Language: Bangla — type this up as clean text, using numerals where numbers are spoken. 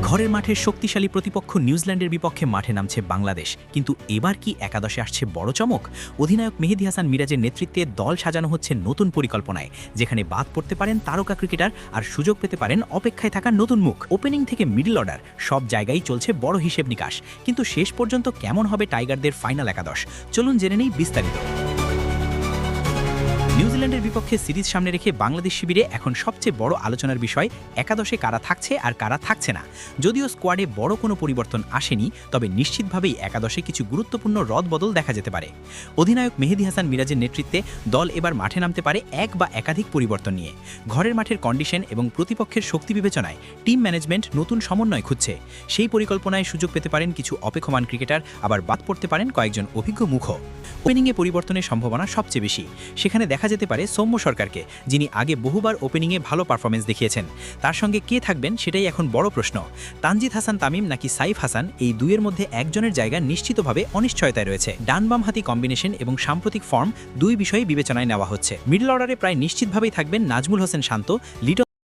ঘরের মাঠের শক্তিশালী প্রতিপক্ষ নিউজিল্যান্ডের বিপক্ষে মাঠে নামছে বাংলাদেশ, কিন্তু এবার কি একাদশে আসছে বড় চমক? অধিনায়ক মেহেদী হাসান মিরাজের নেতৃত্বে দল সাজানো হচ্ছে নতুন পরিকল্পনায়, যেখানে বাদ পড়তে পারেন তারকা ক্রিকেটার আর সুযোগ পেতে পারেন অপেক্ষায় থাকা নতুন মুখ। ওপেনিং থেকে মিডল অর্ডার সব জায়গায় চলছে বড় হিসেব নিকাশ, কিন্তু শেষ পর্যন্ত কেমন হবে টাইগারদের ফাইনাল একাদশ? চলুন জেনে নেই বিস্তারিত। নিউজিল্যান্ডের বিপক্ষে সিরিজ সামনে রেখে বাংলাদেশ শিবিরে এখন সবচেয়ে বড় আলোচনার বিষয় একাদশে কারা থাকছে আর কারা থাকছে না। যদিও স্কোয়াডে বড় কোনো পরিবর্তন আসেনি, তবে নিশ্চিতভাবেই একাদশে কিছু গুরুত্বপূর্ণ রদবদল দেখা যেতে পারে। অধিনায়ক মেহেদী হাসান মিরাজের নেতৃত্বে দল এবার মাঠে নামতে পারে এক বা একাধিক পরিবর্তন নিয়ে। ঘরের মাঠের কন্ডিশন এবং প্রতিপক্ষের শক্তি বিবেচনায় টিম ম্যানেজমেন্ট নতুন সমন্বয় খুঁজছে। সেই পরিকল্পনায় সুযোগ পেতে পারেন কিছু অপেক্ষমান ক্রিকেটার, আবার বাদ পড়তে পারেন কয়েকজন অভিজ্ঞ মুখও। ওপেনিংয়ে পরিবর্তনের সম্ভাবনা সবচেয়ে বেশি। সেখানে দেখা যেতে পারে সৌম্য সরকারকে, যিনি আগে বহুবার ওপেনিংয়ে ভালো পারফরমেন্স দেখিয়েছেন। তার সঙ্গে কে থাকবেন সেটাই এখন বড় প্রশ্ন। তানজিদ হাসান তামিম নাকি সাইফ হাসান, এই দুইয়ের মধ্যে একজনের জায়গা নিশ্চিতভাবে অনিশ্চয়তায় রয়েছে। ডান বাম হাতি কম্বিনেশন এবং সাম্প্রতিক ফর্ম দুই বিষয়ে বিবেচনায় নেওয়া হচ্ছে। মিডল অর্ডারে প্রায় নিশ্চিতভাবেই থাকবেন নাজমুল হোসেন শান্ত, লিটন